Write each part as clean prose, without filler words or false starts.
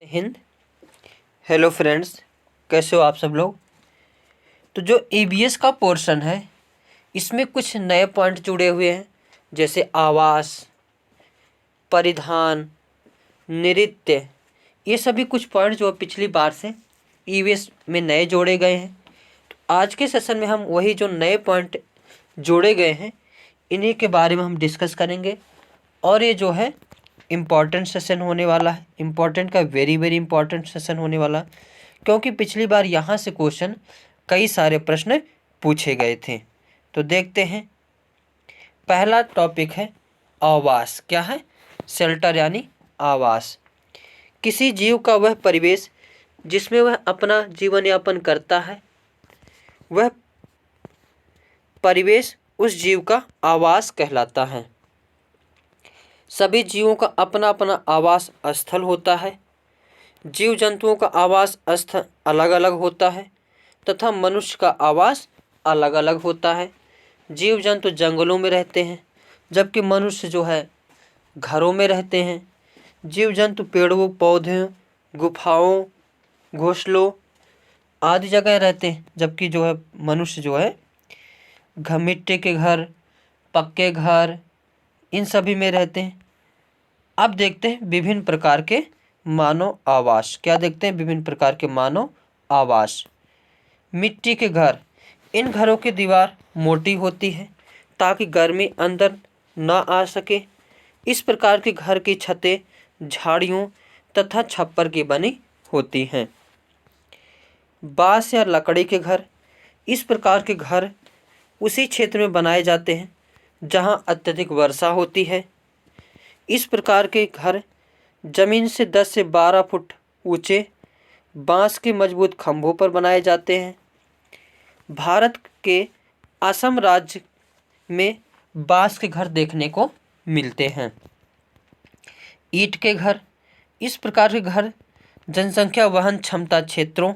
Hind. Hello friends, कैसे हो आप सब लोग। तो जो ईवीएस का पोर्शन है इसमें कुछ नए पॉइंट जुड़े हुए हैं, जैसे आवास, परिधान, नृत्य। ये सभी कुछ पॉइंट जो पिछली बार से ईवीएस में नए जोड़े गए हैं। तो आज के सेशन में हम वही जो नए पॉइंट जोड़े गए हैं इन्हीं के बारे में हम डिस्कस करेंगे। और ये जो है इम्पॉर्टेंट सेशन होने वाला है, इम्पॉर्टेंट का वेरी वेरी इंपॉर्टेंट सेशन होने वाला, क्योंकि पिछली बार यहाँ से क्वेश्चन कई सारे प्रश्न पूछे गए थे। तो देखते हैं, पहला टॉपिक है आवास। क्या है? शेल्टर यानी आवास। किसी जीव का वह परिवेश जिसमें वह अपना जीवन यापन करता है, वह परिवेश उस जीव का आवास कहलाता है। सभी जीवों का अपना अपना आवास स्थल होता है। जीव जंतुओं का आवास स्थल अलग अलग होता है तथा मनुष्य का आवास अलग अलग होता है। जीव जंतु जंगलों में रहते हैं, जबकि मनुष्य जो है घरों में रहते हैं। जीव जंतु पेड़ों, पौधों, गुफाओं, घोंसलों आदि जगह रहते हैं, जबकि जो है मनुष्य जो है मिट्टी के घर, पक्के घर, इन सभी में रहते हैं। अब देखते हैं विभिन्न प्रकार के मानव आवास। क्या देखते हैं? विभिन्न प्रकार के मानव आवास। मिट्टी के घर। इन घरों की दीवार मोटी होती है ताकि गर्मी अंदर न आ सके। इस प्रकार के घर की छतें झाड़ियों तथा छप्पर की बनी होती हैं। बांस या लकड़ी के घर। इस प्रकार के घर उसी क्षेत्र में बनाए जाते हैं जहां अत्यधिक वर्षा होती है। इस प्रकार के घर जमीन से 10 से 12 फुट ऊंचे बांस के मजबूत खंभों पर बनाए जाते हैं। भारत के असम राज्य में बांस के घर देखने को मिलते हैं। ईंट के घर। इस प्रकार के घर जनसंख्या वहन क्षमता क्षेत्रों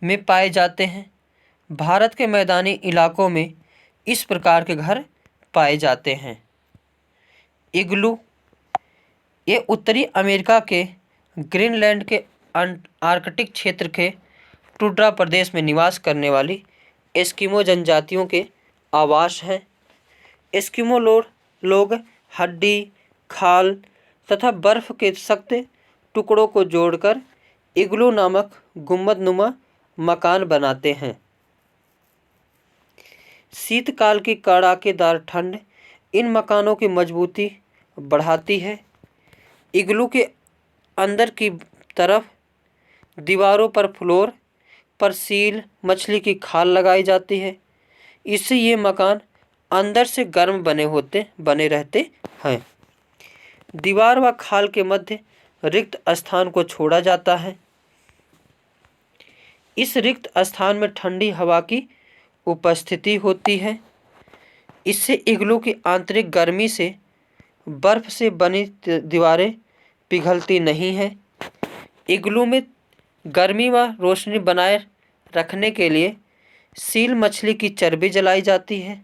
में पाए जाते हैं। भारत के मैदानी इलाकों में इस प्रकार के घर पाए जाते हैं। इग्लू। ये उत्तरी अमेरिका के ग्रीनलैंड के आर्कटिक क्षेत्र के टुंड्रा प्रदेश में निवास करने वाली एस्किमो जनजातियों के आवास हैं। एस्किमो लोग हड्डी, खाल तथा बर्फ के सख्त टुकड़ों को जोड़कर इग्लू नामक गुंबदनुमा मकान बनाते हैं। शीतकाल की कड़ाकेदार ठंड इन मकानों की मजबूती बढ़ाती है। इग्लू के अंदर की तरफ दीवारों पर फ्लोर पर सील मछली की खाल लगाई जाती है। इससे ये मकान अंदर से गर्म बने रहते हैं। दीवार व खाल के मध्य रिक्त स्थान को छोड़ा जाता है। इस रिक्त स्थान में ठंडी हवा की उपस्थिति होती है। इससे इग्लू की आंतरिक गर्मी से बर्फ से बनी दीवारें पिघलती नहीं हैं। इग्लू में गर्मी व रोशनी बनाए रखने के लिए सील मछली की चर्बी जलाई जाती है।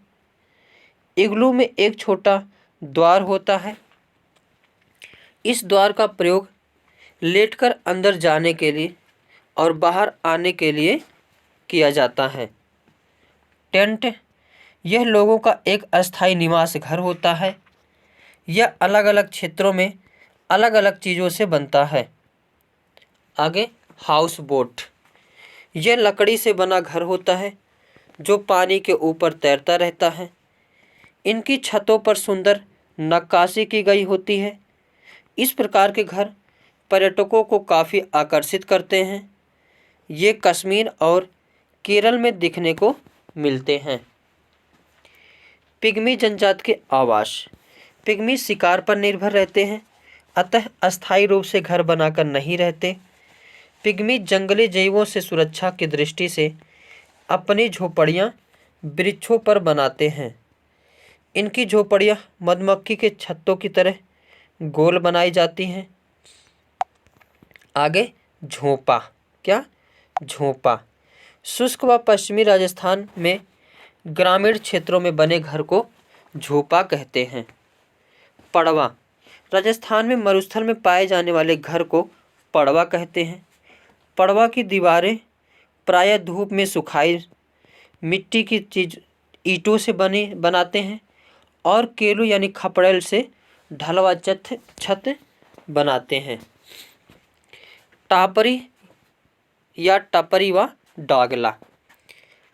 इग्लू में एक छोटा द्वार होता है। इस द्वार का प्रयोग लेटकर अंदर जाने के लिए और बाहर आने के लिए किया जाता है। टेंट। यह लोगों का एक अस्थायी निवास घर होता है। यह अलग अलग क्षेत्रों में अलग अलग चीज़ों से बनता है। आगे हाउस बोट। यह लकड़ी से बना घर होता है जो पानी के ऊपर तैरता रहता है। इनकी छतों पर सुंदर नक्काशी की गई होती है। इस प्रकार के घर पर्यटकों को काफ़ी आकर्षित करते हैं। ये कश्मीर और केरल में दिखने को मिलते हैं। पिग्मी जनजाति के आवास। पिग्मी शिकार पर निर्भर रहते हैं, अतः अस्थायी रूप से घर बनाकर नहीं रहते। पिग्मी जंगली जीवों से सुरक्षा की दृष्टि से अपनी झोपड़ियां वृक्षों पर बनाते हैं। इनकी झोपड़ियां मधुमक्खी के छत्तों की तरह गोल बनाई जाती हैं। आगे झोंपा। क्या? झोंपा। शुष्क व पश्चिमी राजस्थान में ग्रामीण क्षेत्रों में बने घर को झोंपा कहते हैं। पड़वा। राजस्थान में मरुस्थल में पाए जाने वाले घर को पड़वा कहते हैं। पड़वा की दीवारें प्रायः धूप में सुखाई मिट्टी की चीज ईंटों से बनाते हैं और केलू यानी खपड़ेल से ढलवा छत बनाते हैं। टापरी या टपरी व डागला।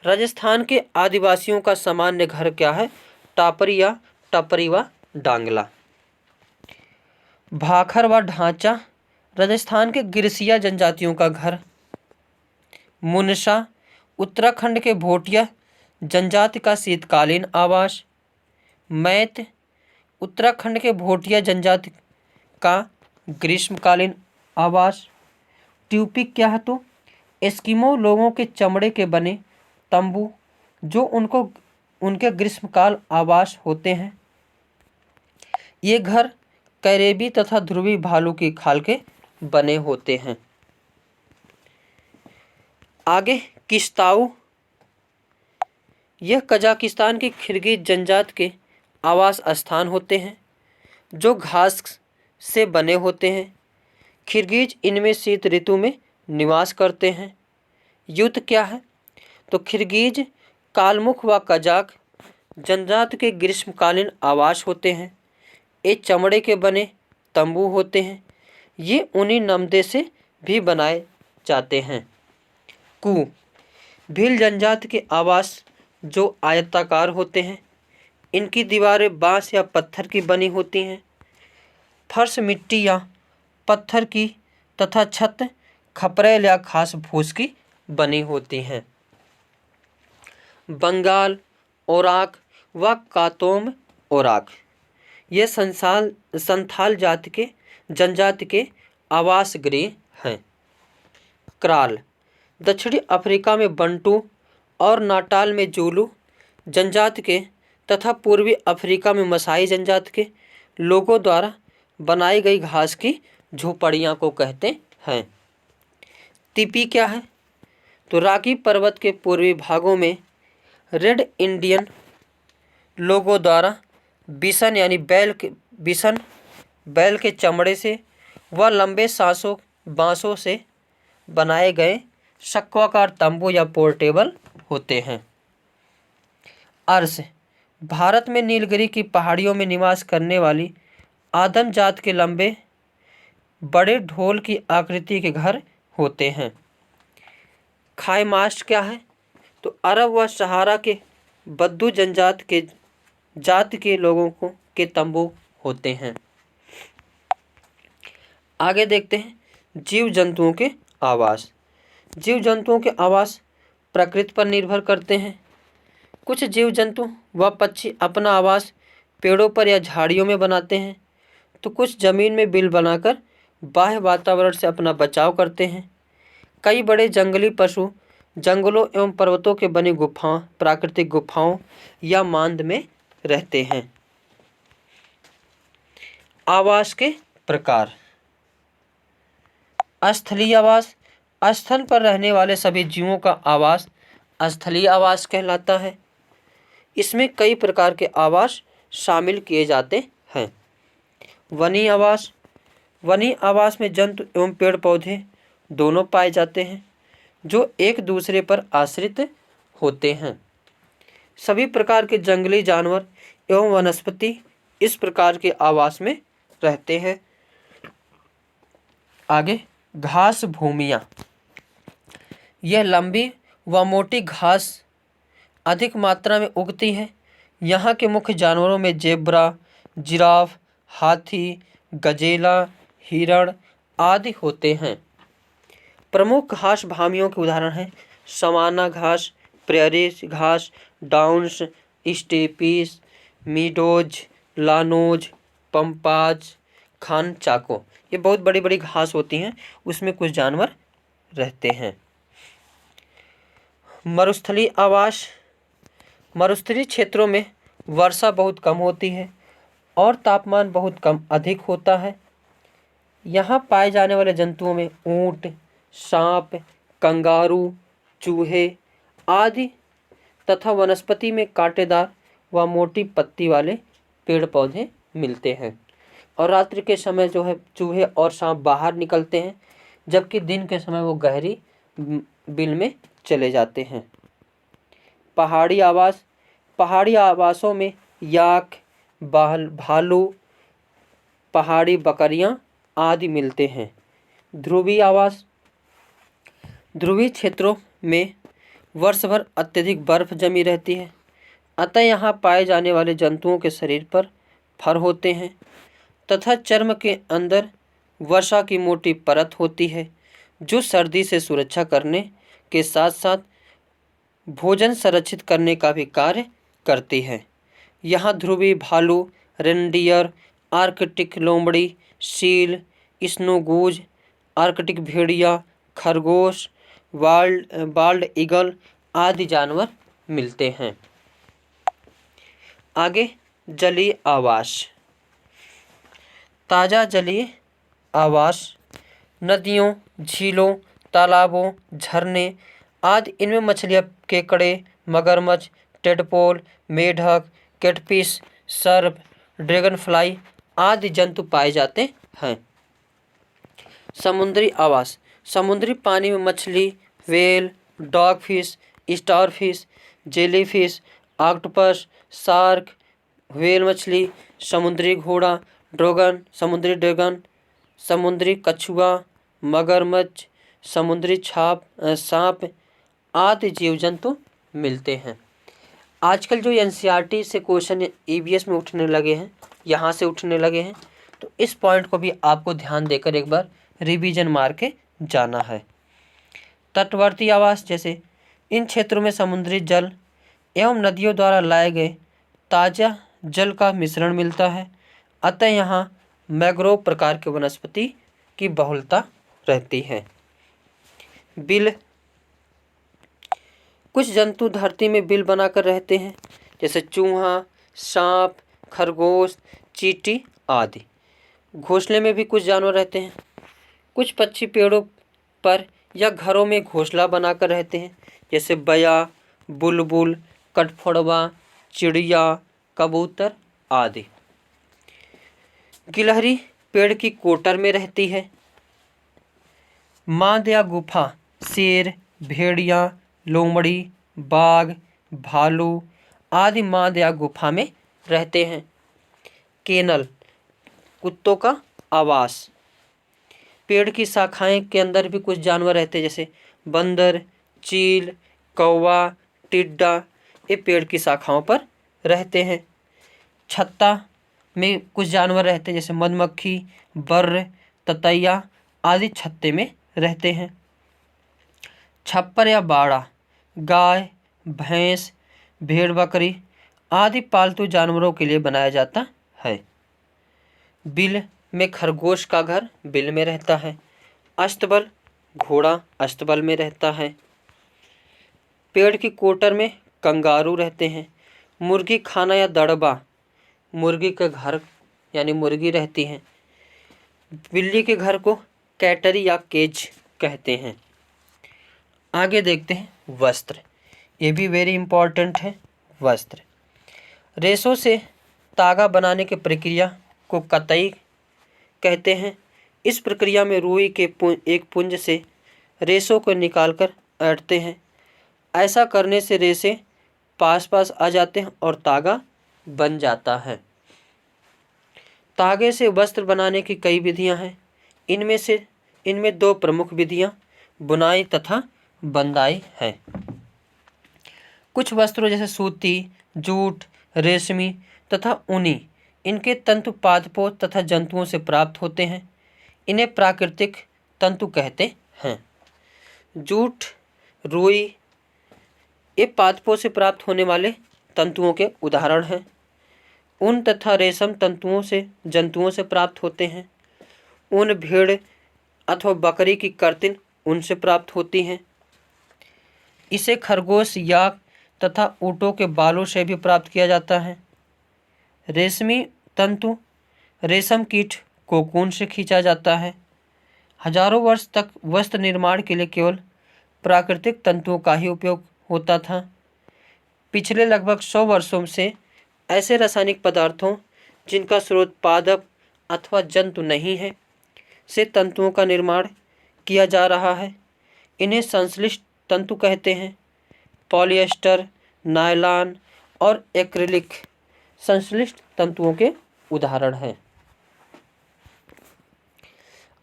राजस्थान के आदिवासियों का सामान्य घर क्या है? टापरी या टपरी व डांगला। भाखर व ढांचा। राजस्थान के गिरसिया जनजातियों का घर। मुनसा। उत्तराखंड के भोटिया जनजाति का शीतकालीन आवास। मैत। उत्तराखंड के भोटिया जनजाति का ग्रीष्मकालीन आवास। ट्यूपिक क्या है? तो एस्किमो लोगों के चमड़े के बने तंबू जो उनके ग्रीष्मकाल आवास होते हैं। ये घर कैरेबी तथा ध्रुवी भालू की खाल के बने होते हैं। आगे किस्ताऊ। यह कजाकिस्तान की किर्गिज जनजाति के आवास स्थान होते हैं जो घास से बने होते हैं। किर्गिज इनमें शीत ऋतु में निवास करते हैं। युद्ध क्या है? तो किर्गिज कालमुख व कजाक जनजाति के ग्रीष्मकालीन आवास होते हैं। ये चमड़े के बने तंबू होते हैं। ये ऊनी नमदे से भी बनाए जाते हैं। कू। भील जनजाति के आवास जो आयताकार होते हैं। इनकी दीवारें बांस या पत्थर की बनी होती हैं। फर्श मिट्टी या पत्थर की तथा छत खपरेल या घास फूस की बनी होती हैं। बंगाल ओराक व कातोम ओराक। ये संथाल जनजाति के आवास गृह हैं। क्राल। दक्षिणी अफ्रीका में बंटू और नाटाल में जूलू जनजाति के तथा पूर्वी अफ्रीका में मसाई जनजाति के लोगों द्वारा बनाई गई घास की झोपड़ियाँ को कहते हैं। तिपी क्या है? तो राकी पर्वत के पूर्वी भागों में रेड इंडियन लोगों द्वारा बिसन यानी बैल के चमड़े से व लंबे बांसों से बनाए गए शक्वाकार तंबू या पोर्टेबल होते हैं। अर्श। भारत में नीलगिरी की पहाड़ियों में निवास करने वाली आदम जात के लंबे बड़े ढोल की आकृति के घर होते हैं। खायमास्ट क्या है? तो अरब व सहारा के बद्दू जात के लोगों के तंबू होते हैं। आगे देखते हैं जीव जंतुओं के आवास। जीव जंतुओं के आवास प्रकृति पर निर्भर करते हैं। कुछ जीव जंतु व पक्षी अपना आवास पेड़ों पर या झाड़ियों में बनाते हैं तो कुछ जमीन में बिल बनाकर बाह्य वातावरण से अपना बचाव करते हैं। कई बड़े जंगली पशु जंगलों एवं पर्वतों के बनी प्राकृतिक गुफाओं या मांद में रहते हैं। आवास के प्रकार। स्थलीय आवास। स्थल पर रहने वाले सभी जीवों का आवास स्थलीय आवास कहलाता है। इसमें कई प्रकार के आवास शामिल किए जाते हैं। वनीय आवास। वनीय आवास में जंतु एवं पेड़ पौधे दोनों पाए जाते हैं जो एक दूसरे पर आश्रित होते हैं। सभी प्रकार के जंगली जानवर एवं वनस्पति इस प्रकार के आवास में रहते हैं। आगे घास भूमियाँ। यह लंबी व मोटी घास अधिक मात्रा में उगती है। यहाँ के मुख्य जानवरों में जेब्रा, जिराफ, हाथी, गजेला, हिरण आदि होते हैं। प्रमुख घास भूमियों के उदाहरण हैं सवाना घास, प्रेयरी घास, downs, steppes, meadows, llanos, pampas, खान चाको। ये बहुत बड़ी बड़ी घास होती हैं, उसमें कुछ जानवर रहते हैं। मरुस्थलीय आवास। मरुस्थलीय क्षेत्रों में वर्षा बहुत कम होती है और तापमान बहुत कम अधिक होता है। यहाँ पाए जाने वाले जंतुओं में ऊंट, सांप, कंगारू, चूहे आदि तथा वनस्पति में कांटेदार व मोटी पत्ती वाले पेड़ पौधे मिलते हैं। और रात्रि के समय जो है चूहे और सांप बाहर निकलते हैं जबकि दिन के समय वो गहरी बिल में चले जाते हैं। पहाड़ी आवास, पहाड़ी आवासों में याक, भालू, पहाड़ी बकरियां आदि मिलते हैं। ध्रुवीय आवास, ध्रुवीय क्षेत्रों में वर्ष भर अत्यधिक बर्फ जमी रहती है, अतः यहाँ पाए जाने वाले जंतुओं के शरीर पर फर होते हैं तथा चर्म के अंदर वर्षा की मोटी परत होती है, जो सर्दी से सुरक्षा करने के साथ साथ भोजन संरक्षित करने का भी कार्य करती है। यहाँ ध्रुवीय भालू, रेनडियर, आर्कटिक लोमड़ी, सील, स्नोगूज, आर्कटिक भेड़िया, खरगोश, बाल्ड ईगल आदि जानवर मिलते हैं। आगे जलीय आवास। ताज़ा जलीय आवास नदियों, झीलों, तालाबों, झरने आदि, इनमें मछलियाँ, केकड़े, मगरमच्छ, टेडपोल, मेढक, कैटफिश, सर्प, ड्रैगनफ्लाई आदि जंतु पाए जाते हैं। समुद्री आवास, समुद्री पानी में मछली, whale, dogfish, starfish, jellyfish, octopus, shark, whale मछली, समुद्री घोड़ा, समुद्री ड्रैगन, समुद्री कछुआ, मगरमच्छ, समुद्री सांप आदि जीव जंतु मिलते हैं। आजकल जो एनसीईआरटी से क्वेश्चन ईवीएस में उठने लगे हैं, यहाँ से उठने लगे हैं, तो इस पॉइंट को भी आपको ध्यान देकर एक बार रिवीजन मार के जाना है। तटवर्ती आवास, जैसे इन क्षेत्रों में समुद्री जल एवं नदियों द्वारा लाए गए ताज़ा जल का मिश्रण मिलता है, अतः यहाँ मैंग्रोव प्रकार के वनस्पति की बहुलता रहती है। बिल, कुछ जंतु धरती में बिल बनाकर रहते हैं, जैसे चूहा, सांप, खरगोश, चींटी आदि। घोंसले में भी कुछ जानवर रहते हैं। कुछ पक्षी पेड़ों पर या घरों में घोंसला बनाकर रहते हैं, जैसे बया, बुलबुल, कठफोड़वा, चिड़िया, कबूतर आदि। गिलहरी पेड़ की कोटर में रहती है। मांद या गुफा, शेर, भेड़िया, लोमड़ी, बाघ, भालू आदि मांद या गुफा में रहते हैं। केनल, कुत्तों का आवास, पेड़ की शाखाएं के अंदर भी कुछ जानवर रहते हैं, जैसे बंदर, चील, कौवा, टिड्डा, ये पेड़ की शाखाओं पर रहते हैं। छत्ता में कुछ जानवर रहते हैं, जैसे मधुमक्खी, बर्र, ततैया आदि छत्ते में रहते हैं। छप्पर या बाड़ा, गाय, भैंस, भेड़ बकरी आदि पालतू जानवरों के लिए बनाया जाता है। बिल में खरगोश का घर बिल में रहता है। अस्तबल, घोड़ा अस्तबल में रहता है। पेड़ की कोटर में कंगारू रहते हैं। मुर्गी खाना या दड़बा, मुर्गी के घर यानी मुर्गी रहती है। बिल्ली के घर को कैटरी या केज कहते हैं। आगे देखते हैं वस्त्र, ये भी वेरी इंपॉर्टेंट है। वस्त्र, रेशों से तागा बनाने की प्रक्रिया को कताई कहते हैं। इस प्रक्रिया में रुई के एक पुंज से रेशों को निकालकर ऐंठते हैं। ऐसा करने से रेशे पास पास आ जाते हैं और तागा बन जाता है। तागे से वस्त्र बनाने की कई विधियां हैं। इनमें दो प्रमुख विधियां बुनाई तथा बंदाई है। कुछ वस्त्रों जैसे सूती, जूट, रेशमी तथा ऊनी, इनके तंतु पादपों तथा जंतुओं से प्राप्त होते हैं। इन्हें प्राकृतिक तंतु कहते हैं। जूट, रुई ये पादपों से प्राप्त होने वाले तंतुओं के उदाहरण हैं। ऊन तथा रेशम जंतुओं से प्राप्त होते हैं। ऊन भेड़ अथवा बकरी की कर्तिन ऊन से प्राप्त होती हैं। इसे खरगोश, याक तथा ऊँटों के बालों से भी प्राप्त किया जाता है। रेशमी तंतु रेशम कीट कोकून से खींचा जाता है। हजारों वर्ष तक वस्त्र निर्माण के लिए केवल प्राकृतिक तंतुओं का ही उपयोग होता था। पिछले लगभग 100 वर्षों से ऐसे रासायनिक पदार्थों जिनका स्रोत पादप अथवा जंतु नहीं है से तंतुओं का निर्माण किया जा रहा है। इन्हें संश्लिष्ट तंतु कहते हैं। पॉलिएस्टर, नायलॉन और एक्रिलिक संश्लिष्ट तंतुओं के उदाहरण हैं।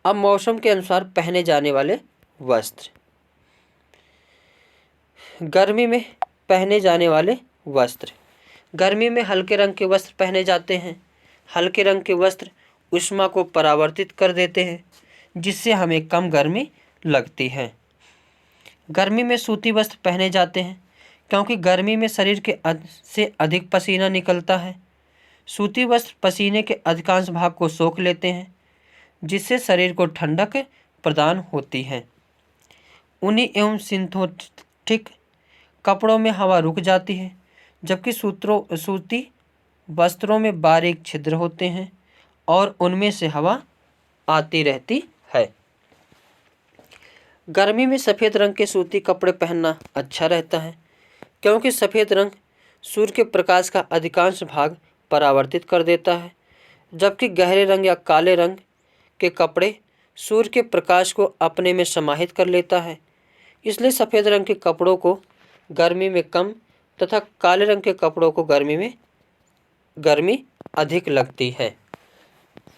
अब मौसम के अनुसार पहने जाने वाले वस्त्र। गर्मी में पहने जाने वाले वस्त्र। गर्मी में हल्के रंग के वस्त्र पहने जाते हैं। हल्के रंग के वस्त्र ऊष्मा को परावर्तित कर देते हैं, जिससे हमें कम गर्मी लगती है। गर्मी में सूती वस्त्र पहने जाते हैं, क्योंकि गर्मी में शरीर के से अधिक पसीना निकलता है। सूती वस्त्र पसीने के अधिकांश भाग को सोख लेते हैं, जिससे शरीर को ठंडक प्रदान होती है। ऊनी एवं सिंथेटिक कपड़ों में हवा रुक जाती है, जबकि सूती वस्त्रों में बारीक छिद्र होते हैं और उनमें से हवा आती रहती है। गर्मी में सफ़ेद रंग के सूती कपड़े पहनना अच्छा रहता है, क्योंकि सफ़ेद रंग सूर्य के प्रकाश का अधिकांश भाग परावर्तित कर देता है, जबकि गहरे रंग या काले रंग के कपड़े सूर्य के प्रकाश को अपने में समाहित कर लेता है। इसलिए सफ़ेद रंग के कपड़ों को गर्मी में कम तथा काले रंग के कपड़ों को गर्मी अधिक लगती है।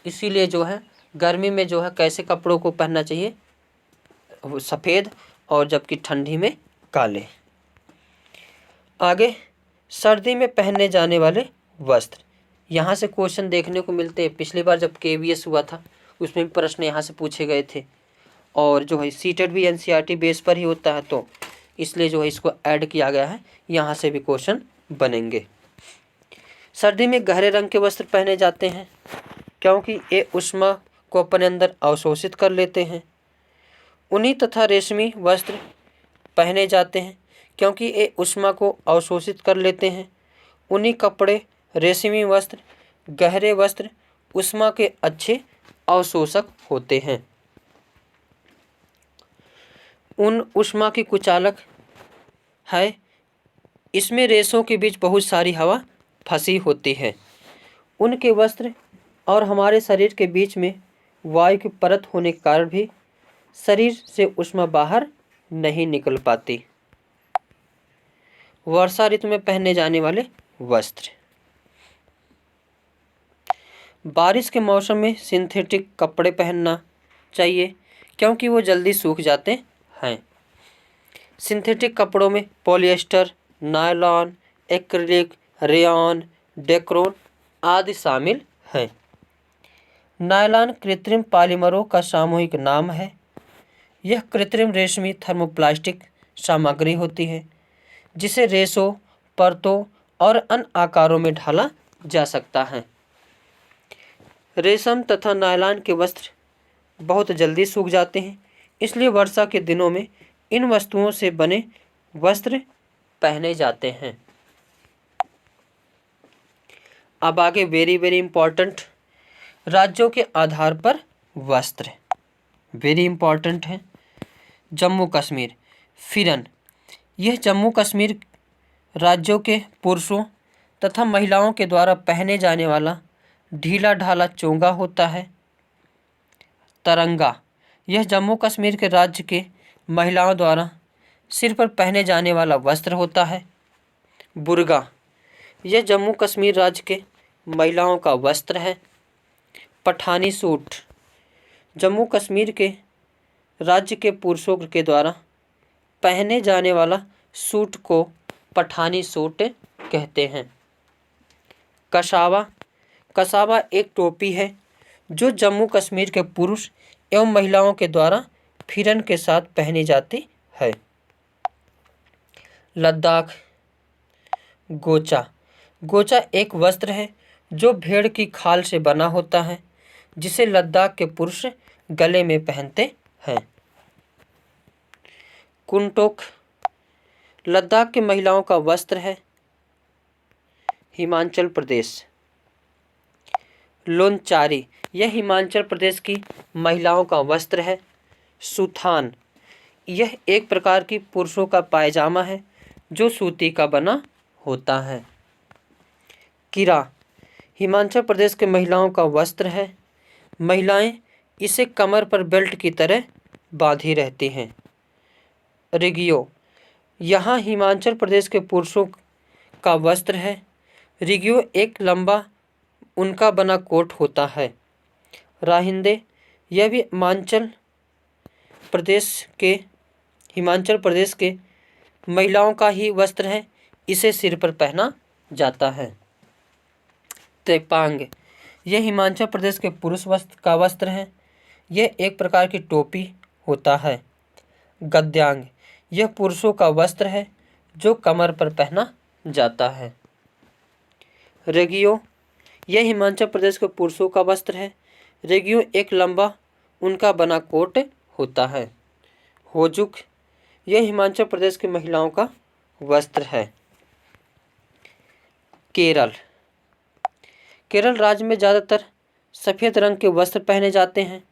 इसीलिए जो है गर्मी में जो है कैसे कपड़ों को पहनना चाहिए, वो सफ़ेद, और जबकि ठंडी में काले। आगे सर्दी में पहने जाने वाले वस्त्र। यहाँ से क्वेश्चन देखने को मिलते हैं। पिछली बार जब KVS हुआ था उसमें भी प्रश्न यहाँ से पूछे गए थे, और जो है सीटेट भी NCERT बेस पर ही होता है, तो इसलिए जो है इसको ऐड किया गया है। यहाँ से भी क्वेश्चन बनेंगे। सर्दी में गहरे रंग के वस्त्र पहने जाते हैं, क्योंकि ये ऊष्मा को अपने अंदर अवशोषित कर लेते हैं। ऊनी तथा रेशमी वस्त्र पहने जाते हैं, क्योंकि ये ऊष्मा को अवशोषित कर लेते हैं। ऊनी कपड़े, रेशमी वस्त्र, गहरे वस्त्र ऊष्मा के अच्छे अवशोषक होते हैं। ऊन ऊष्मा की कुचालक है। इसमें रेशों के बीच बहुत सारी हवा फंसी होती है। ऊन के वस्त्र और हमारे शरीर के बीच में वायु की परत होने के कारण भी शरीर से ऊष्मा बाहर नहीं निकल पाती। वर्षा ऋतु में पहने जाने वाले वस्त्र। बारिश के मौसम में सिंथेटिक कपड़े पहनना चाहिए, क्योंकि वो जल्दी सूख जाते हैं। सिंथेटिक कपड़ों में polyester, nylon, acrylic, rayon, Dacron आदि शामिल हैं। नायलॉन कृत्रिम पॉलीमरों का सामूहिक नाम है। यह कृत्रिम रेशमी थर्मोप्लास्टिक सामग्री होती है, जिसे रेशों, परतों और अन्य आकारों में ढाला जा सकता है। रेशम तथा नायलॉन के वस्त्र बहुत जल्दी सूख जाते हैं, इसलिए वर्षा के दिनों में इन वस्तुओं से बने वस्त्र पहने जाते हैं। अब आगे वेरी इंपॉर्टेंट, राज्यों के आधार पर वस्त्र वेरी इंपॉर्टेंट है। जम्मू कश्मीर, फिरन। यह जम्मू कश्मीर राज्यों के पुरुषों तथा महिलाओं के द्वारा पहने जाने वाला ढीला ढाला चोंगा होता है। तरंगा, यह जम्मू कश्मीर के राज्य के महिलाओं द्वारा सिर पर पहने जाने वाला वस्त्र होता है। बुर्गा, यह जम्मू कश्मीर राज्य के महिलाओं का वस्त्र है। पठानी सूट, जम्मू कश्मीर के राज्य के पुरुषों के द्वारा पहने जाने वाला सूट को पठानी सूट कहते हैं। कसावा, कसावा एक टोपी है जो जम्मू कश्मीर के पुरुष एवं महिलाओं के द्वारा फिरन के साथ पहनी जाती है। लद्दाख गोचा, गोचा एक वस्त्र है जो भेड़ की खाल से बना होता है, जिसे लद्दाख के पुरुष गले में पहनते हैं। कुंटोक लद्दाख की महिलाओं का वस्त्र है। हिमाचल प्रदेश, लोनचारी, यह हिमाचल प्रदेश की महिलाओं का वस्त्र है। सुथान, यह एक प्रकार की पुरुषों का पायजामा है जो सूती का बना होता है। किरा, हिमाचल प्रदेश के महिलाओं का वस्त्र है। महिलाएं इसे कमर पर बेल्ट की तरह बांधी रहती हैं। रिगियो, यहाँ हिमाचल प्रदेश के पुरुषों का वस्त्र है। रिगियो एक लंबा उनका बना कोट होता है। राहिंदे, यह भी हिमाचल प्रदेश के महिलाओं का ही वस्त्र है। इसे सिर पर पहना जाता है। त्रिपांग, यह हिमाचल प्रदेश के पुरुष का वस्त्र है। यह एक प्रकार की टोपी होता है। गद्यांग, यह पुरुषों का वस्त्र है जो कमर पर पहना जाता है। रेगियो, यह हिमाचल प्रदेश के पुरुषों का वस्त्र है। रेगियो एक लंबा उनका बना कोट होता है। होजुक, यह हिमाचल प्रदेश की महिलाओं का वस्त्र है। केरल, केरल राज्य में ज़्यादातर सफ़ेद रंग के वस्त्र पहने जाते हैं।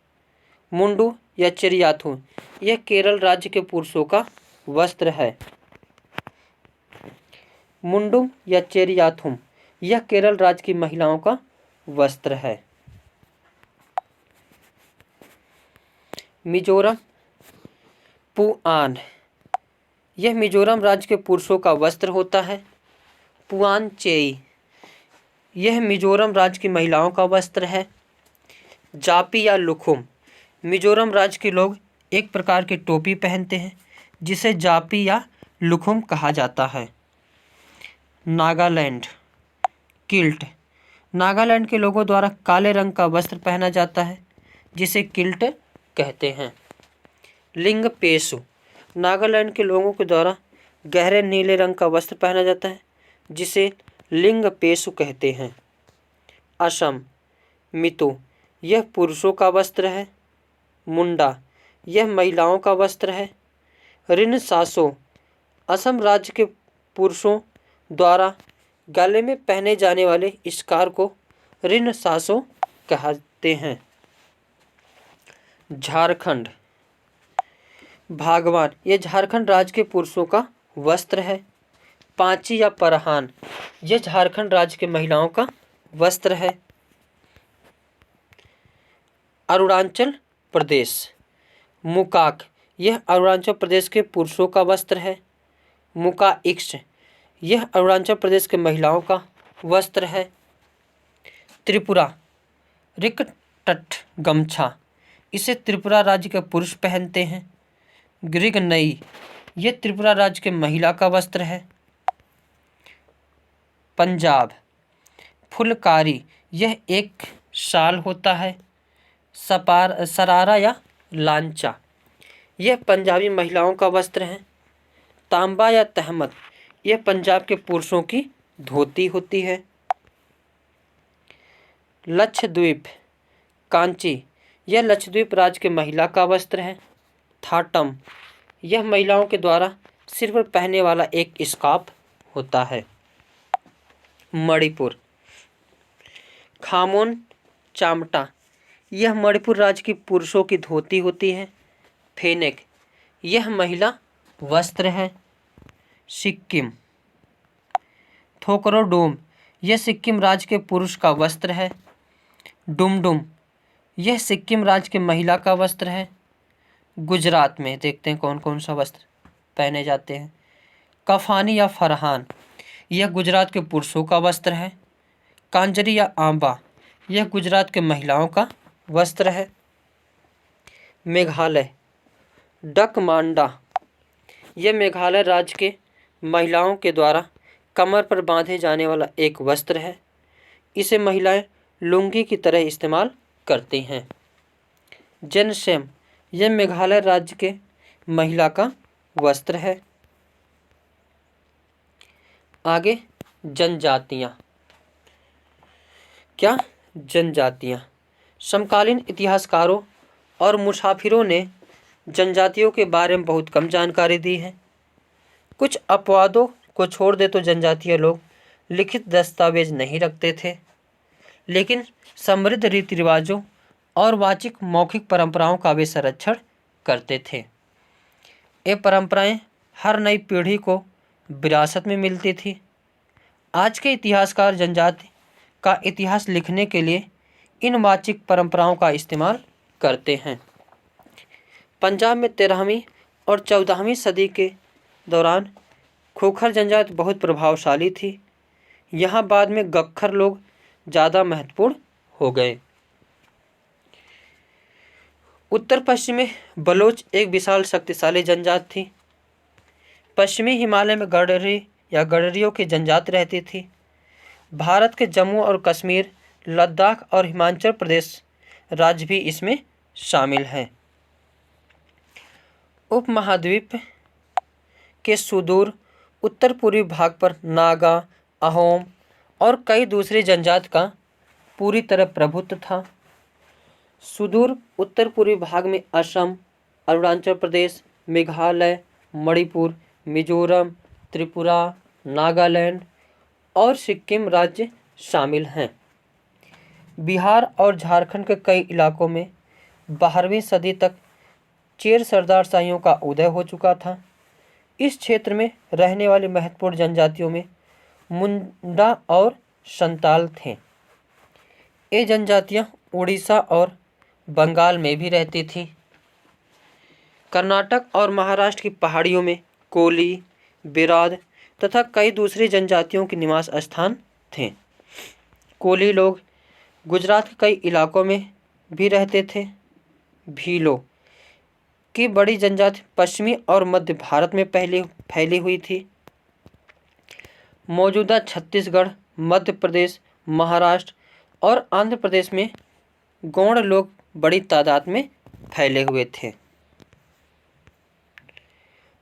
मुंडू या चेरियाथू, यह केरल राज्य के पुरुषों का वस्त्र है। मुंडुम या चेरियाथुम, यह केरल राज्य की महिलाओं का वस्त्र है। मिजोरम पुआन, यह मिजोरम राज्य के पुरुषों का वस्त्र होता है। पुआन चेई, यह मिजोरम राज्य की महिलाओं का वस्त्र है। जापी या लुखुम, मिजोरम राज्य के लोग एक प्रकार की टोपी पहनते हैं जिसे जापी या लुखुम कहा जाता है। नागालैंड किल्ट, नागालैंड के लोगों द्वारा काले रंग का वस्त्र पहना जाता है जिसे किल्ट कहते हैं। लिंग पेशु, नागालैंड के लोगों के द्वारा गहरे नीले रंग का वस्त्र पहना जाता है जिसे लिंग पेशु कहते हैं। असम मितो, यह पुरुषों का वस्त्र है। मुंडा, यह महिलाओं का वस्त्र है। रिन सासो, असम राज्य के पुरुषों द्वारा गले में पहने जाने वाले स्कार को रिन सासो कहते हैं। झारखंड भागवान, यह झारखंड राज्य के पुरुषों का वस्त्र है। पांची या परहान, यह झारखंड राज्य के महिलाओं का वस्त्र है। अरुणाचल प्रदेश मुकाक, यह अरुणाचल प्रदेश के पुरुषों का वस्त्र है। मुकाइक्स, यह अरुणाचल प्रदेश के महिलाओं का वस्त्र है। त्रिपुरा रिकटट गमछा, इसे त्रिपुरा राज्य के पुरुष पहनते हैं। ग्रिगनई, यह त्रिपुरा राज्य के महिला का वस्त्र है। पंजाब फुलकारी, यह एक शाल होता है। सरारा या लांचा, यह पंजाबी महिलाओं का वस्त्र है। तांबा या तहमत, यह पंजाब के पुरुषों की धोती होती है। लक्षद्वीप कांची, यह लक्षद्वीप राज्य के महिला का वस्त्र है। थाटम, यह महिलाओं के द्वारा सिर पर पहने वाला एक स्कार्फ होता है। मणिपुर खामोन चामटा, यह मणिपुर राज्य की पुरुषों की धोती होती है। फेनेक, यह महिला वस्त्र है। सिक्किम थोकरोडोम, यह सिक्किम राज्य के पुरुष का वस्त्र है। डुमडुम, यह सिक्किम राज्य के महिला का वस्त्र है। गुजरात में देखते हैं कौन कौन सा वस्त्र पहने जाते हैं। कफानी या फरहान, यह गुजरात के पुरुषों का वस्त्र है। कांजरी या आंबा, यह गुजरात के महिलाओं का वस्त्र है। मेघालय डकमांडा, यह मेघालय राज्य के महिलाओं के द्वारा कमर पर बांधे जाने वाला एक वस्त्र है। इसे महिलाएं लुंगी की तरह इस्तेमाल करती हैं। जनसेम, यह मेघालय राज्य के महिला का वस्त्र है। आगे जनजातियाँ। क्या जनजातियाँ? समकालीन इतिहासकारों और मुसाफिरों ने जनजातियों के बारे में बहुत कम जानकारी दी है। कुछ अपवादों को छोड़ दे तो जनजातीय लोग लिखित दस्तावेज नहीं रखते थे, लेकिन समृद्ध रीति रिवाजों और वाचिक मौखिक परंपराओं का वे संरक्षण करते थे। ये परंपराएं हर नई पीढ़ी को विरासत में मिलती थी। आज के इतिहासकार जनजाति का इतिहास लिखने के लिए इन वाचिक परंपराओं का इस्तेमाल करते हैं। पंजाब में 13वीं और 14वीं सदी के दौरान खोखर जनजाति बहुत प्रभावशाली थी। यहाँ बाद में गख्खर लोग ज़्यादा महत्वपूर्ण हो गए। उत्तर पश्चिम में बलोच एक विशाल शक्तिशाली जनजाति थी। पश्चिमी हिमालय में गडरी या गडरियों की जनजाति रहती थी। भारत के जम्मू और कश्मीर, लद्दाख और हिमाचल प्रदेश राज्य भी इसमें शामिल हैं। उपमहाद्वीप के सुदूर उत्तर पूर्वी भाग पर नागा, अहोम और कई दूसरी जनजाति का पूरी तरह प्रभुत्व था। सुदूर उत्तर पूर्वी भाग में असम, अरुणाचल प्रदेश, मेघालय, मणिपुर, मिजोरम, त्रिपुरा, नागालैंड और सिक्किम राज्य शामिल हैं। बिहार और झारखंड के कई इलाकों में 12वीं सदी तक चेर सरदारशाहियों का उदय हो चुका था। इस क्षेत्र में रहने वाली महत्वपूर्ण जनजातियों में मुंडा और संताल थे। ये जनजातियाँ उड़ीसा और बंगाल में भी रहती थीं। कर्नाटक और महाराष्ट्र की पहाड़ियों में कोली, बिराद तथा कई दूसरी जनजातियों के निवास स्थान थे। कोली लोग गुजरात के कई इलाकों में भी रहते थे। भीलों की बड़ी जनजाति पश्चिमी और मध्य भारत में फैली हुई थी। मौजूदा छत्तीसगढ़, मध्य प्रदेश, महाराष्ट्र और आंध्र प्रदेश में गौड़ लोग बड़ी तादाद में फैले हुए थे।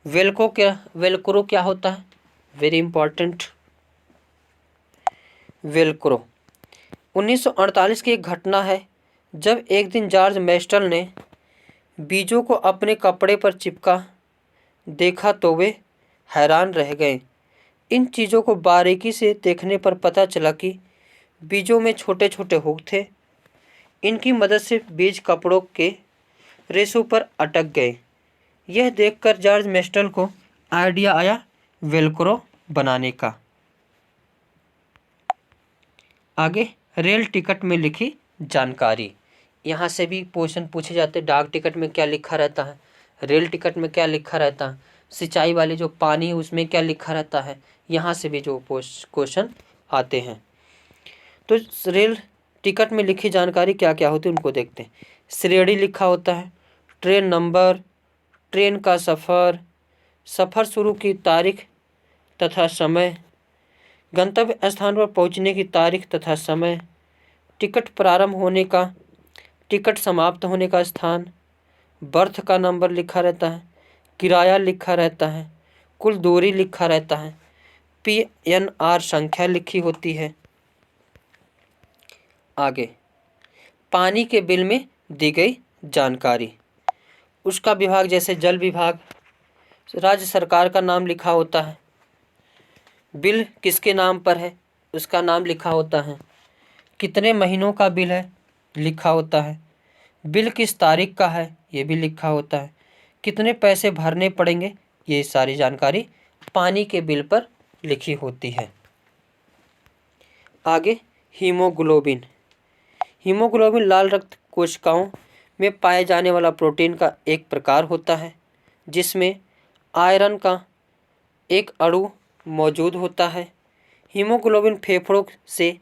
वेलक्रो क्या होता है? Very important. वेलक्रो 1948 की एक घटना है जब एक दिन जॉर्ज मेस्टल ने बीजों को अपने कपड़े पर चिपका देखा तो वे हैरान रह गए। इन चीज़ों को बारीकी से देखने पर पता चला कि बीजों में छोटे छोटे हुक थे। इनकी मदद से बीज कपड़ों के रेशों पर अटक गए। यह देखकर जॉर्ज मेस्टल को आइडिया आया वेलक्रो बनाने का। आगे रेल टिकट में लिखी जानकारी। यहाँ से भी क्वेश्चन पूछे जाते हैं। डाक टिकट में क्या लिखा रहता है, रेल टिकट में क्या लिखा रहता है, सिंचाई वाली जो पानी है उसमें क्या लिखा रहता है, यहाँ से भी जो क्वेश्चन आते हैं। तो रेल टिकट में लिखी जानकारी क्या क्या होती है उनको देखते हैं। श्रेणी लिखा होता है, ट्रेन नंबर, ट्रेन का सफ़र शुरू की तारीख तथा समय, गंतव्य स्थान पर पहुंचने की तारीख तथा समय, टिकट प्रारंभ होने का, टिकट समाप्त होने का स्थान, बर्थ का नंबर लिखा रहता है, किराया लिखा रहता है, कुल दूरी लिखा रहता है, PNR संख्या लिखी होती है। आगे पानी के बिल में दी गई जानकारी, उसका विभाग जैसे जल विभाग, राज्य सरकार का नाम लिखा होता है, बिल किसके नाम पर है उसका नाम लिखा होता है, कितने महीनों का बिल है लिखा होता है, बिल किस तारीख का है ये भी लिखा होता है, कितने पैसे भरने पड़ेंगे ये सारी जानकारी पानी के बिल पर लिखी होती है। आगे हीमोग्लोबिन। हीमोग्लोबिन लाल रक्त कोशिकाओं में पाए जाने वाला प्रोटीन का एक प्रकार होता है जिसमें आयरन का एक अणु मौजूद होता है। हीमोग्लोबिन फेफड़ों से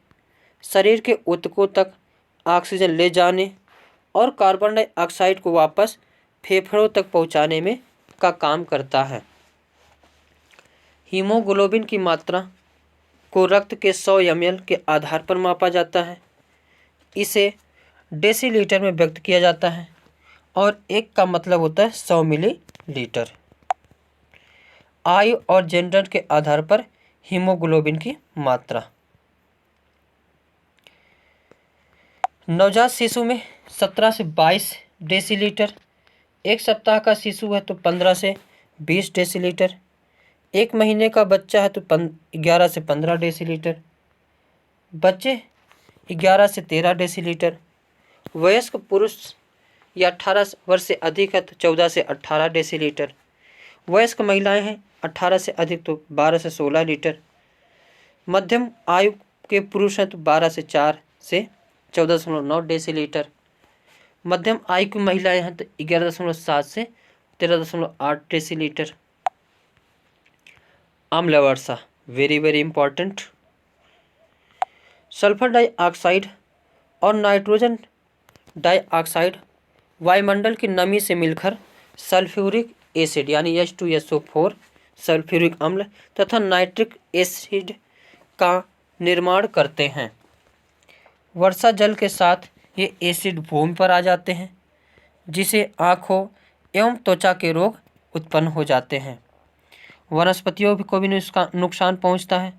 शरीर के ऊतकों तक ऑक्सीजन ले जाने और कार्बन डाइऑक्साइड को वापस फेफड़ों तक पहुंचाने में का काम करता है। हीमोग्लोबिन की मात्रा को रक्त के 100 ml के आधार पर मापा जाता है। इसे डेसीलीटर में व्यक्त किया जाता है और एक का मतलब होता है 100 मिलीलीटर। आयु और जेंडर के आधार पर हीमोग्लोबिन की मात्रा। नवजात शिशु में 17 से 22 डेसीलीटर, एक सप्ताह का शिशु है तो 15 से 20 डेसीलीटर, एक महीने का बच्चा है तो 11 से 15 डेसीलीटर, बच्चे 11 से 13 डेसीलीटर, वयस्क पुरुष या 18 वर्ष से अधिक है तो 14 से 18 डेसीलीटर, वयस्क महिलाएं हैं 18 से अधिक तो 12 से 16 लीटर, मध्यम आयु के पुरुष हैं तो 12 से 4 से 14.9 डेसीलीटर, मध्यम आयु की महिलाएं हैं तो 11.7 से 13.8 डेसीलीटर। अम्ल वर्षा very very important. Sulphur dioxide और नाइट्रोजन डाइऑक्साइड वायुमंडल की नमी से मिलकर सल्फ्यूरिक एसिड यानी H2SO4 सल्फ्यूरिक अम्ल तथा नाइट्रिक एसिड का निर्माण करते हैं। वर्षा जल के साथ ये एसिड भूमि पर आ जाते हैं, जिसे आँखों एवं त्वचा के रोग उत्पन्न हो जाते हैं। वनस्पतियों को भी नुकसान पहुंचता है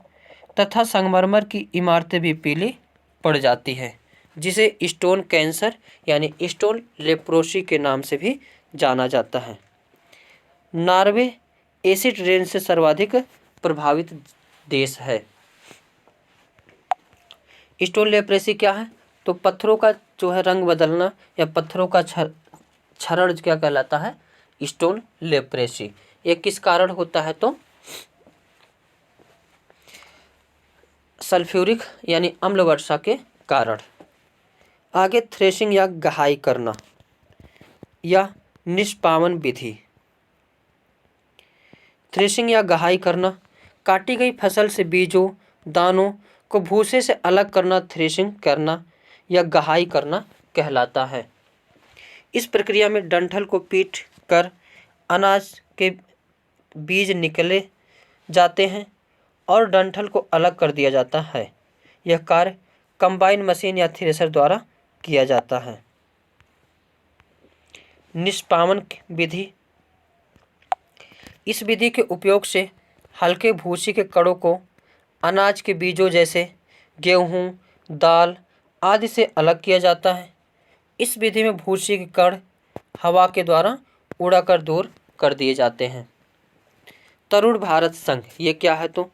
तथा संगमरमर की इमारतें भी पीली पड़ जाती है, जिसे स्टोन कैंसर यानी स्टोन लेप्रोसी के नाम से भी जाना जाता है। नॉर्वे एसिड रेन से सर्वाधिक प्रभावित देश है। स्टोन लेप्रोसी क्या है? तो पत्थरों का जो है रंग बदलना या पत्थरों का क्षरण क्या कहलाता है? Stone leprosy. ये किस कारण होता है? तो सल्फ्यूरिक यानी अम्ल वर्षा के कारण। आगे थ्रेशिंग या गहाई करना या निष्पावन विधि। थ्रेशिंग या गहाई करना, काटी गई फसल से बीजों दानों को भूसे से अलग करना थ्रेशिंग करना या गहाई करना कहलाता है। इस प्रक्रिया में डंठल को पीट कर अनाज के बीज निकले जाते हैं और डंठल को अलग कर दिया जाता है। यह कार्य कंबाइन मशीन या थ्रेशर द्वारा किया जाता है। निष्पावन विधि, इस विधि के उपयोग से हल्के भूसी के कणों को अनाज के बीजों जैसे गेहूँ, दाल आदि से अलग किया जाता है। इस विधि में भूसी के कण हवा के द्वारा उड़ाकर दूर कर दिए जाते हैं। तरुण भारत संघ, ये क्या है? तो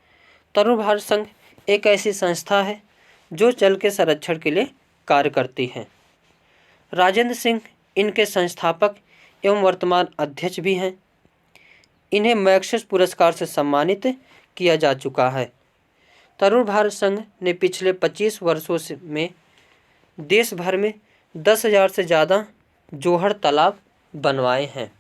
तरुण भारत संघ एक ऐसी संस्था है जो जल के संरक्षण के लिए कार्य करती है। राजेंद्र सिंह इनके संस्थापक एवं वर्तमान अध्यक्ष भी हैं। इन्हें मैग्सेसे पुरस्कार से सम्मानित किया जा चुका है। तरुण भारत संघ ने पिछले 25 वर्षों में देश भर में 10,000 से ज़्यादा जोहड़ तालाब बनवाए हैं।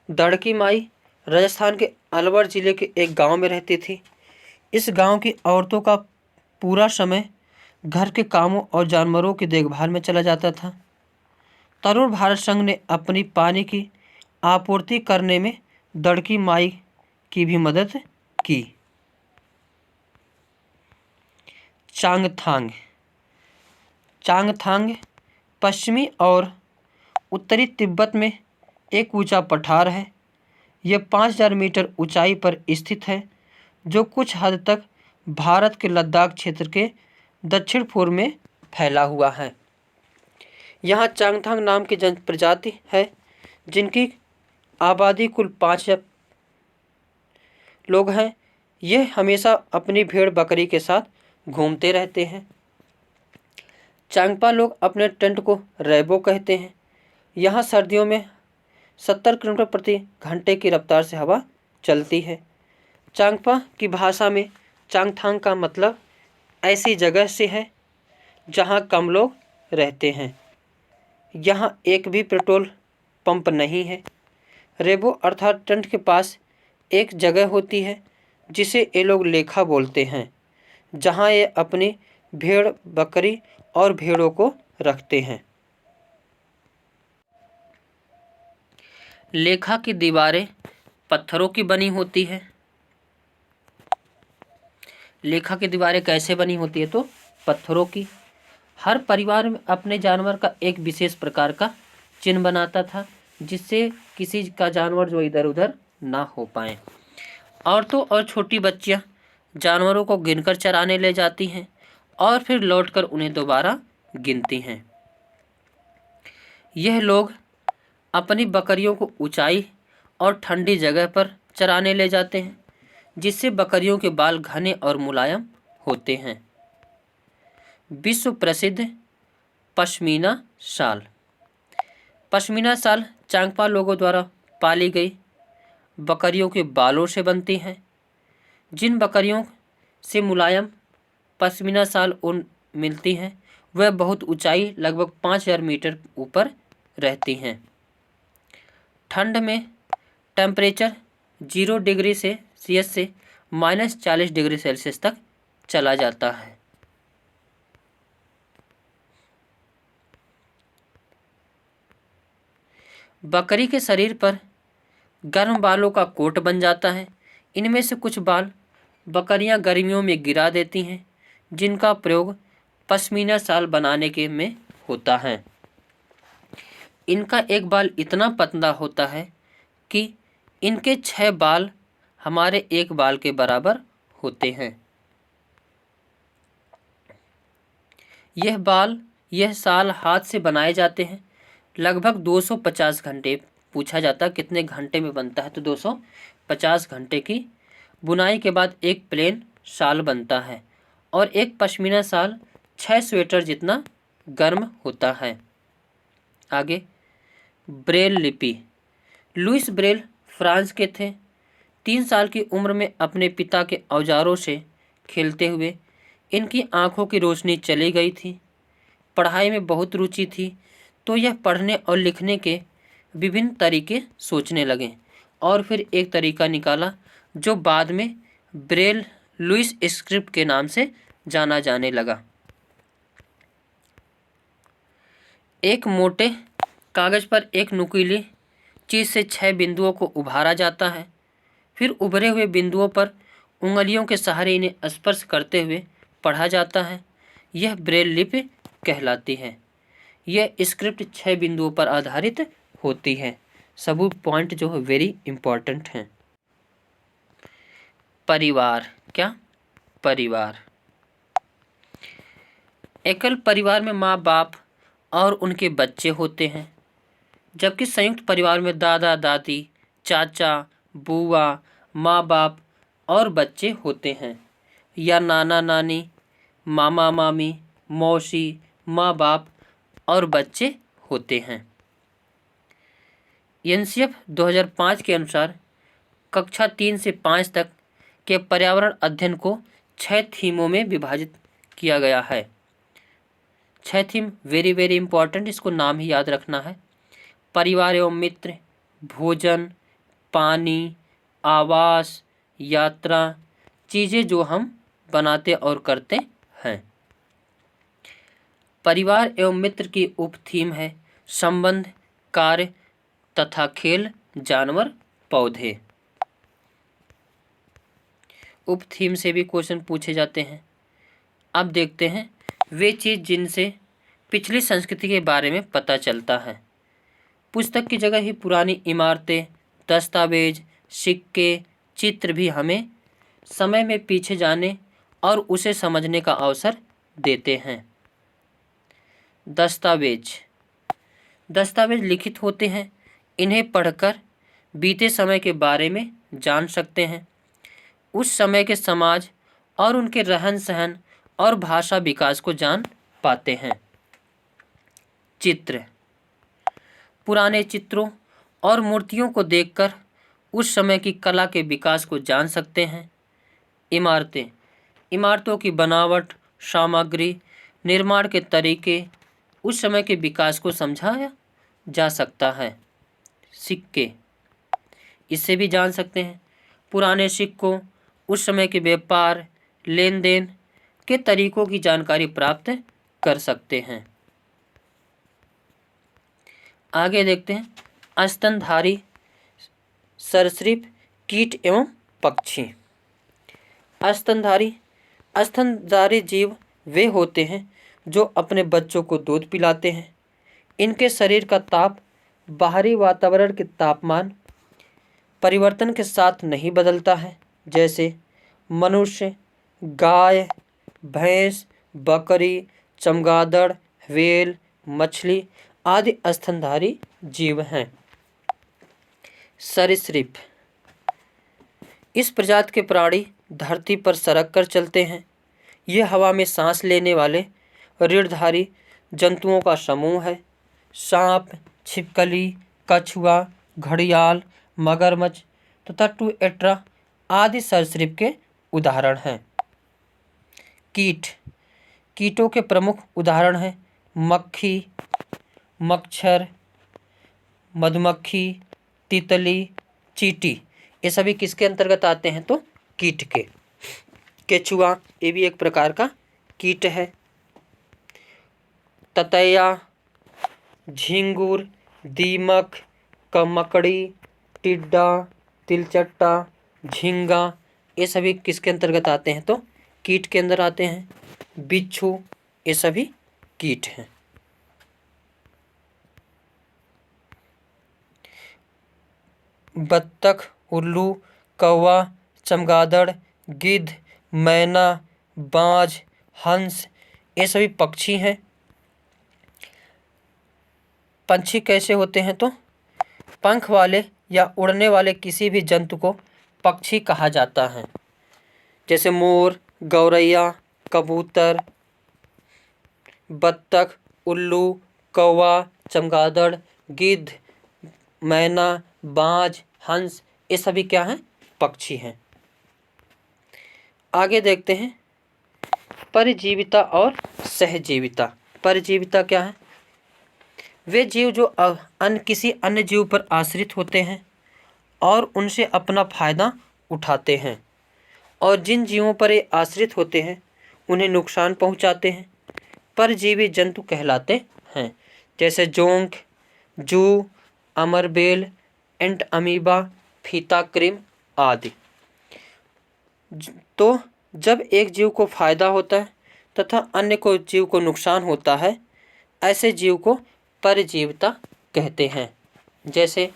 दड़की माई राजस्थान के अलवर जिले के एक गांव में रहती थी। इस गांव की औरतों का पूरा समय घर के कामों और जानवरों की देखभाल में चला जाता था। तरुण भारत संघ ने अपनी पानी की आपूर्ति करने में दड़की माई की भी मदद की। चांगथांग, चांगथांग पश्चिमी और उत्तरी तिब्बत में एक ऊंचा पठार है। यह 5,000 मीटर ऊंचाई पर स्थित है, जो कुछ हद तक भारत के लद्दाख क्षेत्र के दक्षिण पूर्व में फैला हुआ है। यहाँ चांगथांग नाम की जन प्रजाति है, जिनकी आबादी कुल 5 लोग हैं। यह हमेशा अपनी भेड़ बकरी के साथ घूमते रहते हैं। चांगपा लोग अपने टेंट को रैबो कहते हैं। यहाँ सर्दियों में 70 किलोमीटर प्रति घंटे की रफ्तार से हवा चलती है। चांगपा की भाषा में चांगथांग का मतलब ऐसी जगह से है जहाँ कम लोग रहते हैं। यहाँ एक भी पेट्रोल पंप नहीं है। रेबो अर्थात टेंट के पास एक जगह होती है जिसे ये लोग लेखा बोलते हैं, जहाँ ये अपनी भेड़ बकरी और भेड़ों को रखते हैं। लेखा की दीवारें पत्थरों की बनी होती है। लेखा की दीवारें कैसे बनी होती है? तो पत्थरों की। हर परिवार में अपने जानवर का एक विशेष प्रकार का चिन्ह बनाता था, जिससे किसी का जानवर जो इधर उधर ना हो पाए। औरतों और छोटी बच्चियां जानवरों को गिनकर चराने ले जाती हैं और फिर लौटकर उन्हें दोबारा गिनती हैं। यह लोग अपनी बकरियों को ऊंचाई और ठंडी जगह पर चराने ले जाते हैं, जिससे बकरियों के बाल घने और मुलायम होते हैं। विश्व प्रसिद्ध पश्मीना शाल। पश्मीना शाल चांगपा लोगों द्वारा पाली गई बकरियों के बालों से बनती हैं। जिन बकरियों से मुलायम पश्मीना शाल ऊन मिलती हैं, वह बहुत ऊंचाई लगभग 5000 मीटर ऊपर रहती हैं। ठंड में टेम्परेचर 0 डिग्री सेल्सियस से -40 डिग्री सेल्सियस तक चला जाता है। बकरी के शरीर पर गर्म बालों का कोट बन जाता है। इनमें से कुछ बाल बकरियां गर्मियों में गिरा देती हैं, जिनका प्रयोग पश्मीना शाल बनाने के में होता है। इनका एक बाल इतना पतला होता है कि इनके 6 बाल हमारे एक बाल के बराबर होते हैं। यह शाल हाथ से बनाए जाते हैं। लगभग 250 घंटे, पूछा जाता कितने घंटे में बनता है तो 250 घंटे की बुनाई के बाद एक प्लेन शाल बनता है और एक पश्मीना शाल 6 स्वेटर जितना गर्म होता है। आगे ब्रेल लिपि। लुइस ब्रेल फ्रांस के थे। 3 साल की उम्र में अपने पिता के औजारों से खेलते हुए इनकी आंखों की रोशनी चली गई थी। पढ़ाई में बहुत रुचि थी तो यह पढ़ने और लिखने के विभिन्न तरीके सोचने लगे और फिर एक तरीका निकाला जो बाद में ब्रेल लुइस स्क्रिप्ट के नाम से जाना जाने लगा। एक मोटे कागज पर एक नुकीली चीज से 6 बिंदुओं को उभारा जाता है। फिर उभरे हुए बिंदुओं पर उंगलियों के सहारे इन्हें स्पर्श करते हुए पढ़ा जाता है। यह ब्रेल लिपि कहलाती है। यह स्क्रिप्ट 6 बिंदुओं पर आधारित होती है। सभी पॉइंट जो है वेरी इंपॉर्टेंट हैं। परिवार। क्या? परिवार। एकल परिवार में माँ बाप और उनके बच्चे होते हैं, जबकि संयुक्त परिवार में दादा दादी, चाचा, बुआ, माँ बाप और बच्चे होते हैं, या नाना नानी, मामा मामी, मौसी, माँ बाप और बच्चे होते हैं। एनसीएफ 2005 के अनुसार कक्षा 3 से 5 तक के पर्यावरण अध्ययन को 6 थीमों में विभाजित किया गया है। 6 थीम वेरी वेरी इंपॉर्टेंट, इसको नाम ही याद रखना है। परिवार एवं मित्र, भोजन, पानी, आवास, यात्रा, चीज़ें जो हम बनाते और करते हैं। परिवार एवं मित्र की उप थीम है संबंध, कार्य तथा खेल, जानवर, पौधे। उप थीम से भी क्वेश्चन पूछे जाते हैं। अब देखते हैं वे चीज़ जिनसे पिछली संस्कृति के बारे में पता चलता है। पुस्तक की जगह ही पुरानी इमारतें, दस्तावेज, सिक्के, चित्र भी हमें समय में पीछे जाने और उसे समझने का अवसर देते हैं। दस्तावेज लिखित होते हैं। इन्हें पढ़कर बीते समय के बारे में जान सकते हैं। उस समय के समाज और उनके रहन सहन और भाषा विकास को जान पाते हैं। चित्र। पुराने चित्रों और मूर्तियों को देखकर उस समय की कला के विकास को जान सकते हैं। इमारतों की बनावट, सामग्री, निर्माण के तरीके, उस समय के विकास को समझाया जा सकता है। सिक्के, इससे भी जान सकते हैं। पुराने सिक्कों, उस समय के व्यापार, लेन देन के तरीकों की जानकारी प्राप्त कर सकते हैं। आगे देखते हैं स्तनधारी सरीसृप, कीट एवं पक्षी। स्तनधारी जीव वे होते हैं जो अपने बच्चों को दूध पिलाते हैं। इनके शरीर का ताप बाहरी वातावरण के तापमान परिवर्तन के साथ नहीं बदलता है, जैसे मनुष्य, गाय, भैंस, बकरी, चमगादड़, व्हेल, मछली आदि स्तनधारी जीव हैं। सरीसृप, इस प्रजाति के प्राणी धरती पर सरक कर चलते हैं। ये हवा में सांस लेने वाले रीढ़धारी जंतुओं का समूह है। सांप, छिपकली, कछुआ, घड़ियाल, मगरमच्छ तथा टुएट्रा आदि सरीसृप के उदाहरण हैं। कीट, कीटों के प्रमुख उदाहरण हैं मक्खी, मच्छर, मधुमक्खी, तितली, चींटी। ये सभी किसके अंतर्गत आते हैं? तो कीट के। केचुआ, ये भी एक प्रकार का कीट है। ततैया, झींगुर, दीमक, कमकड़ी, टिड्डा, तिलचट्टा, झींगा, ये सभी किसके अंतर्गत आते हैं? तो कीट के अंदर आते हैं। बिच्छू, ये सभी कीट हैं। बत्तख, उल्लू, कौवा, चमगादड़, गिद्ध, मैना, बाज, हंस, ये सभी पक्षी हैं। पंछी कैसे होते हैं? तो पंख वाले या उड़ने वाले किसी भी जंतु को पक्षी कहा जाता है, जैसे मोर, गौरैया, कबूतर, बत्तख, उल्लू, कौवा, चमगादड़, गिद्ध, मैना, बाज, हंस, ये सभी क्या हैं? पक्षी हैं। आगे देखते हैं परजीविता और सहजीविता। परजीविता क्या है? वे जीव जो किसी अन्य जीव पर आश्रित होते हैं और उनसे अपना फायदा उठाते हैं, और जिन जीवों पर ये आश्रित होते हैं उन्हें नुकसान पहुंचाते हैं, परजीवी जंतु कहलाते हैं, जैसे जोंक, जू, अमरबेल, एंट अमीबा, फीता क्रीम आदि। तो जब एक जीव को फायदा होता है तथा अन्य को जीव को नुकसान होता है, ऐसे जीव को परजीविता कहते हैं। जैसे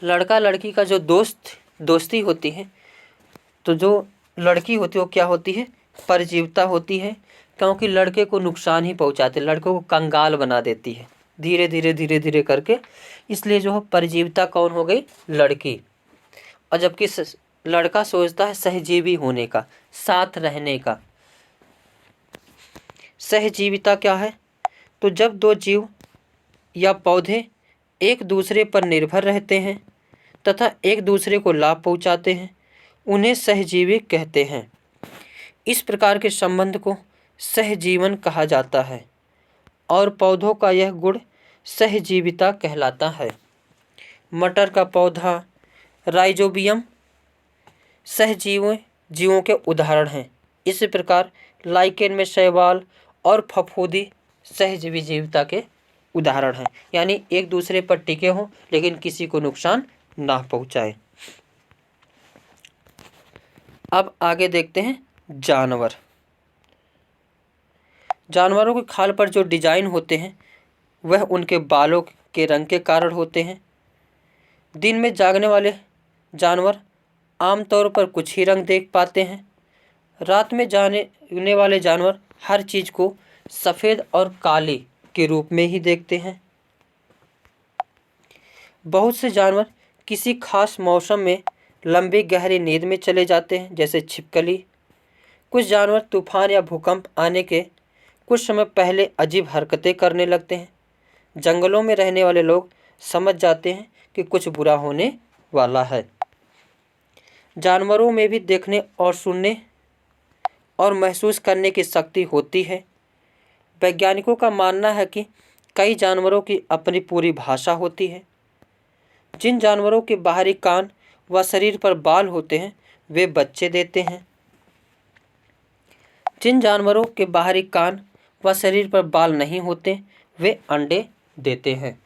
लड़का लड़की का जो दोस्ती होती है, तो जो लड़की होती है वो क्या होती है? परजीविता होती है, क्योंकि लड़के को नुकसान ही पहुंचाते, लड़के को कंगाल बना देती है धीरे धीरे धीरे धीरे करके। इसलिए जो है परजीविता कौन हो गई? लड़की। और जबकि लड़का सोचता है सहजीवी होने का, साथ रहने का। सहजीविता क्या है? तो जब दो जीव या पौधे एक दूसरे पर निर्भर रहते हैं तथा एक दूसरे को लाभ पहुंचाते हैं, उन्हें सहजीवी कहते हैं। इस प्रकार के संबंध को सहजीवन कहा जाता है और पौधों का यह गुण सहजीविता कहलाता है। मटर का पौधा, राइजोबियम, सहजीवों के उदाहरण हैं। इसी प्रकार लाइकेन में शैवाल और फफूंदी सहजीवी जीविता के उदाहरण हैं, यानी एक दूसरे पर टिके हों लेकिन किसी को नुकसान ना पहुंचाए। अब आगे देखते हैं जानवर। जानवरों के खाल पर जो डिजाइन होते हैं वह उनके बालों के रंग के कारण होते हैं। दिन में जागने वाले जानवर आमतौर पर कुछ ही रंग देख पाते हैं। रात में जागने वाले जानवर हर चीज को सफ़ेद और काली के रूप में ही देखते हैं। बहुत से जानवर किसी खास मौसम में लंबी गहरी नींद में चले जाते हैं, जैसे छिपकली। कुछ जानवर तूफान या भूकंप आने के कुछ समय पहले अजीब हरकतें करने लगते हैं। जंगलों में रहने वाले लोग समझ जाते हैं कि कुछ बुरा होने वाला है। जानवरों में भी देखने और सुनने और महसूस करने की शक्ति होती है। वैज्ञानिकों का मानना है कि कई जानवरों की अपनी पूरी भाषा होती है। जिन जानवरों के बाहरी कान व शरीर पर बाल होते हैं वे बच्चे देते हैं। जिन जानवरों के बाहरी कान व शरीर पर बाल नहीं होते वे अंडे देते हैं।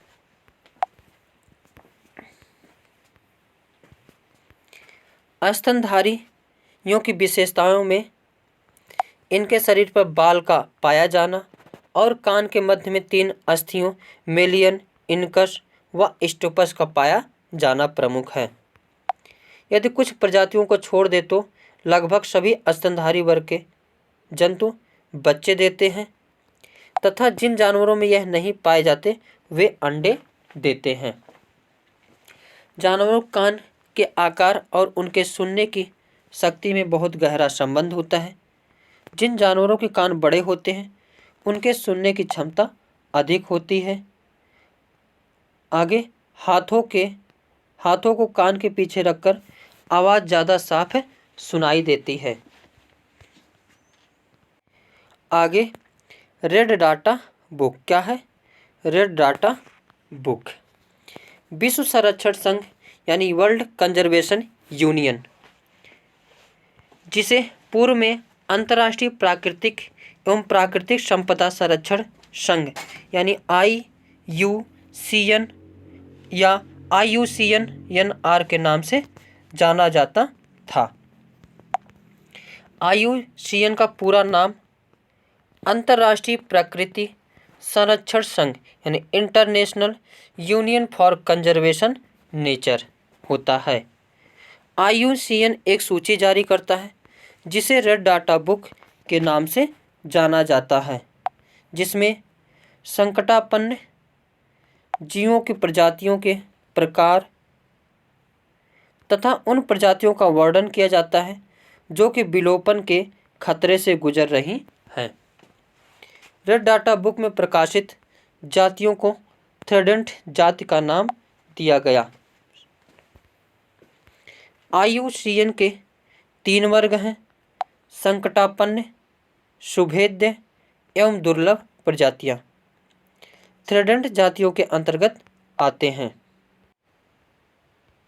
स्तनधारियों की विशेषताओं में इनके शरीर पर बाल का पाया जाना और कान के मध्य में 3 अस्थियों मेलियन, इनकस व स्टोपस का पाया जाना प्रमुख है। यदि कुछ प्रजातियों को छोड़ दे तो लगभग सभी स्तनधारी वर्ग के जंतु बच्चे देते हैं तथा जिन जानवरों में यह नहीं पाए जाते वे अंडे देते हैं। जानवरों कान के आकार और उनके सुनने की शक्ति में बहुत गहरा संबंध होता है। जिन जानवरों के कान बड़े होते हैं उनके सुनने की क्षमता अधिक होती है। आगे हाथों को कान के पीछे रखकर आवाज़ ज़्यादा साफ सुनाई देती है। आगे रेड डाटा बुक क्या है? रेड डाटा बुक विश्व संरक्षण संघ यानी वर्ल्ड कंजर्वेशन यूनियन, जिसे पूर्व में अंतर्राष्ट्रीय प्राकृतिक एवं प्राकृतिक संपदा संरक्षण संघ यानी IUCN या IUCN के नाम से जाना जाता था। IUCN का पूरा नाम अंतर्राष्ट्रीय प्रकृति संरक्षण संघ यानी international union for conservation nature होता है। IUCN एक सूची जारी करता है जिसे रेड डाटा बुक के नाम से जाना जाता है, जिसमें संकटापन्न जीवों की प्रजातियों के प्रकार तथा उन प्रजातियों का वर्णन किया जाता है जो कि विलोपन के खतरे से गुजर रही हैं। रेड डाटा बुक में प्रकाशित जातियों को थ्रेडेंट जाति का नाम दिया गया। IUCN के 3 वर्ग हैं: संकटापन्न, शुभेद्य एवं दुर्लभ प्रजातियां थ्रेडेंट जातियों के अंतर्गत आते हैं।